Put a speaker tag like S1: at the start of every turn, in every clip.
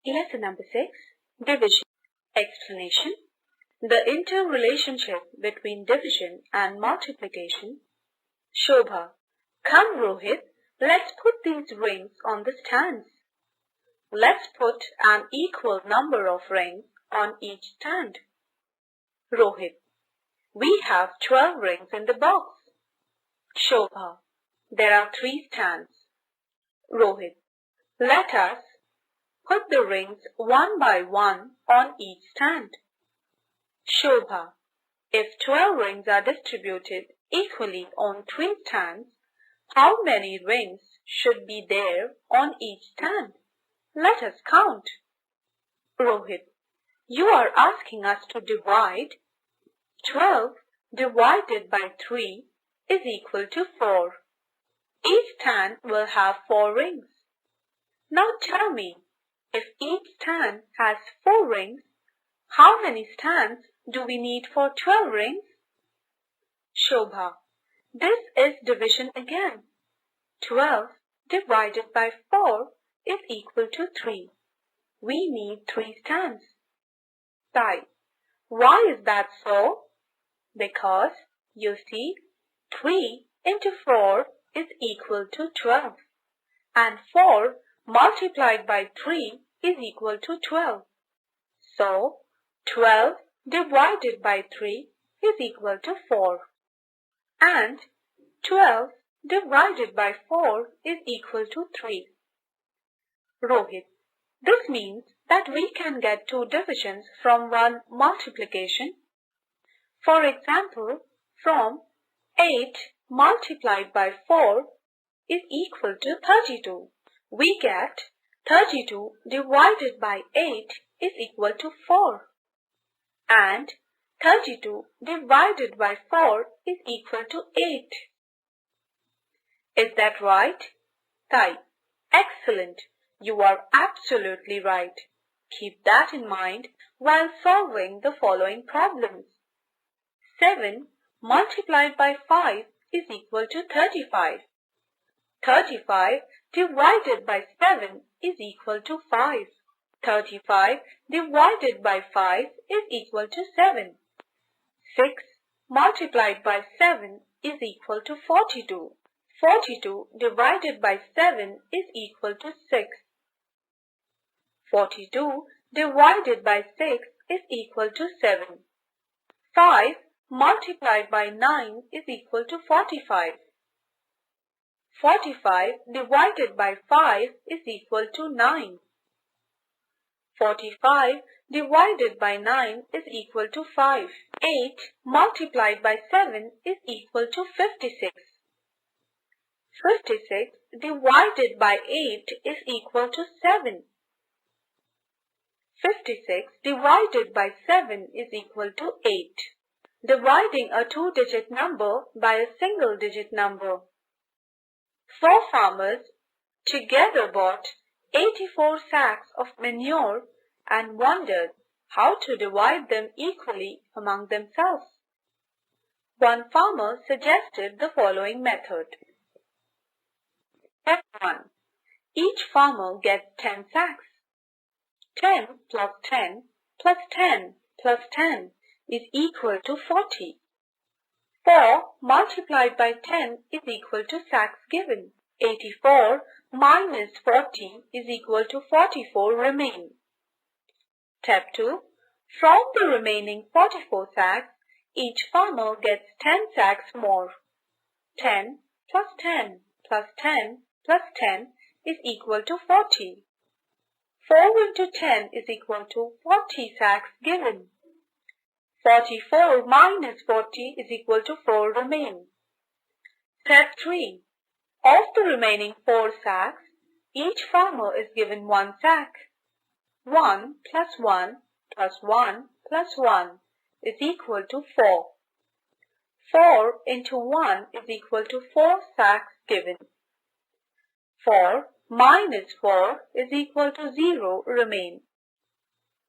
S1: Lesson number 6, Division. Explanation. The interrelationship between division and multiplication. Shobha. Come Rohit, let's put these rings on the stands. Let's put an equal number of rings on each stand. Rohit. We have 12 rings in the box. Shobha. There are 3 stands. Rohit. Let us put the rings one by one on each stand. Shobha. If 12 rings are distributed equally on 3 stands, how many rings should be there on each stand? Let us count. Rohit. You are asking us to divide. 12 divided by 3 is equal to 4. Each stand will have 4 rings. Now tell me, if each stand has 4 rings, how many stands do we need for 12 rings? Shobha. This is division again. 12 divided by 4 is equal to 3. We need 3 stands. Sai. Why is that so? Because, you see, 3 into 4 is equal to 12. And 4 multiplied by 3 is equal to 12. So, 12 divided by 3 is equal to 4. And 12 divided by 4 is equal to 3. Rohit. This means that we can get 2 divisions from one multiplication. For example, from 8 multiplied by 4 is equal to 32. We get 32 divided by 8 is equal to 4. And 32 divided by 4 is equal to 8. Is that right? Sai. Excellent. You are absolutely right. Keep that in mind while solving the following problems. 7 multiplied by 5 is equal to 35. 35 divided by 7 is equal to 5. 35 divided by 5 is equal to 7. 6 multiplied by 7 is equal to 42. 42 divided by 7 is equal to 6. 42 divided by 6 is equal to 7. 5 multiplied by 9 is equal to 45. 45 divided by 5 is equal to 9. 45 divided by 9 is equal to 5. 8 multiplied by 7 is equal to 56. 56 divided by 8 is equal to 7. 56 divided by 7 is equal to 8. Dividing a 2-digit number by a single-digit number. 4 farmers together bought 84 sacks of manure and wondered how to divide them equally among themselves. One farmer suggested the following method. Step 1. Each farmer gets 10 sacks. 10 plus 10 plus 10 plus 10 is equal to 40. 4 multiplied by 10 is equal to sacks given. 84 minus 40 is equal to 44 remain. Step 2. From the remaining 44 sacks, each farmer gets 10 sacks more. 10 plus 10 plus 10 plus 10 is equal to 40. 4 into 10 is equal to 40 sacks given. 44 minus 40 is equal to 4 remain. Step 3. Of the remaining 4 sacks, each farmer is given 1 sack. 1 plus 1 plus 1 plus 1 is equal to 4. 4 into 1 is equal to 4 sacks given. 4 minus 4 is equal to 0 remain.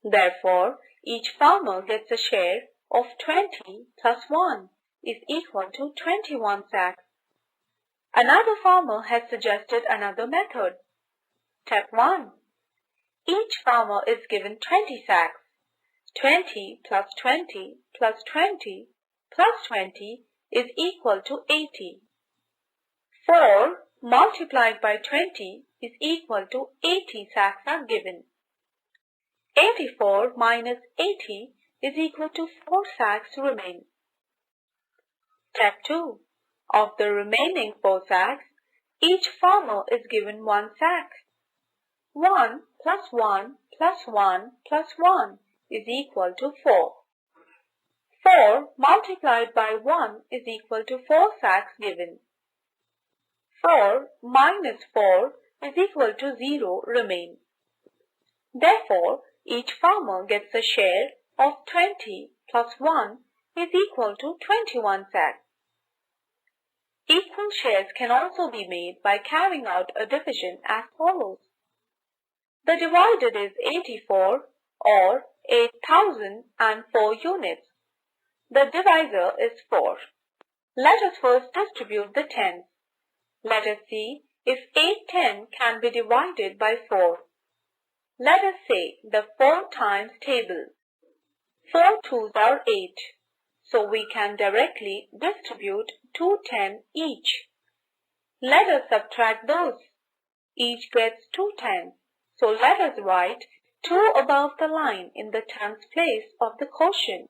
S1: Therefore, each farmer gets a share of 20 plus 1 is equal to 21 sacks. Another farmer has suggested another method. Step 1. Each farmer is given 20 sacks. 20 plus 20 plus 20 plus 20 is equal to 80. 4 multiplied by 20 is equal to 80 sacks are given. 84 minus 80 is equal to 4 sacks remain. Step 2. Of the remaining 4 sacks, each farmer is given 1 sack. 1 plus 1 plus 1 plus 1 is equal to 4. 4 multiplied by 1 is equal to 4 sacks given. 4 minus 4 is equal to 0 remain. Therefore, each farmer gets a share of 20 plus 1 is equal to 21 sacks. Equal shares can also be made by carrying out a division as follows. The divided is 84 or 8,004 units. The divisor is 4. Let us first distribute the tens. Let us see if 810 can be divided by 4. Let us say the 4 times table. 4 twos are 8. So we can directly distribute 210 each. Let us subtract those. Each gets 2 tens. So let us write 2 above the line in the tens place of the quotient.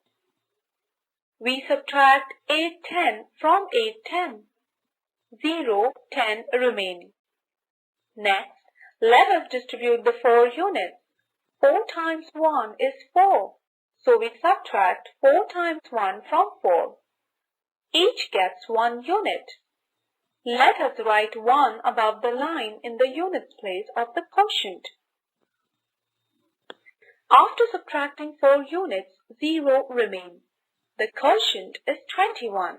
S1: We subtract 810 from 810. 0, 10 remain. Next, let us distribute the 4 units. 4 times 1 is 4. So we subtract 4 times 1 from 4. Each gets 1 unit. Let us write 1 above the line in the units place of the quotient. After subtracting 4 units, 0 remain. The quotient is 21.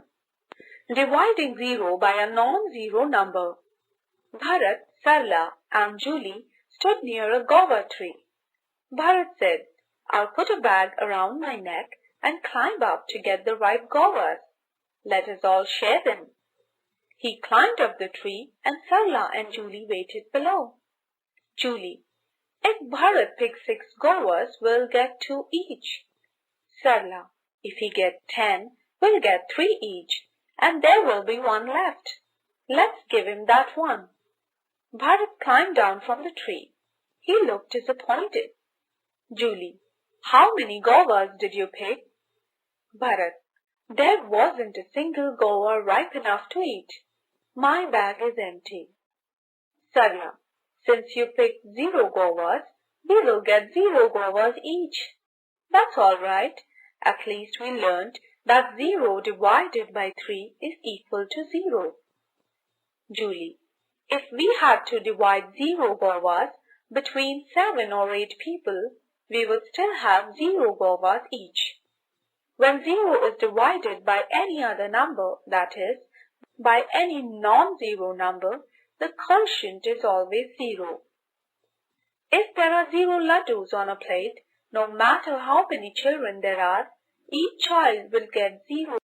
S1: Dividing 0 by a non-zero number. Bharat, Sarla and Julie stood near a guava tree. Bharat said, "I'll put a bag around my neck and climb up to get the ripe guavas. Let us all share them." He climbed up the tree and Sarla and Julie waited below. Julie, "If Bharat picks 6 guavas, we'll get 2 each." Sarla, "If he gets 10, we'll get 3 each, and there will be 1 left. Let's give him that 1. Bharat climbed down from the tree. He looked disappointed. Julie, "How many guavas did you pick?" Bharat, "There wasn't a single guava ripe enough to eat. My bag is empty." Sarla, "Since you picked 0 guavas, we will get 0 guavas each." "That's all right. At least we learned that 0 divided by 3 is equal to 0. Julie, "If we had to divide 0 guavas between 7 or 8 people, we would still have 0 guavas each. When 0 is divided by any other number, that is, by any non-zero number, the quotient is always 0. If there are 0 laddus on a plate, no matter how many children there are, each child will get 0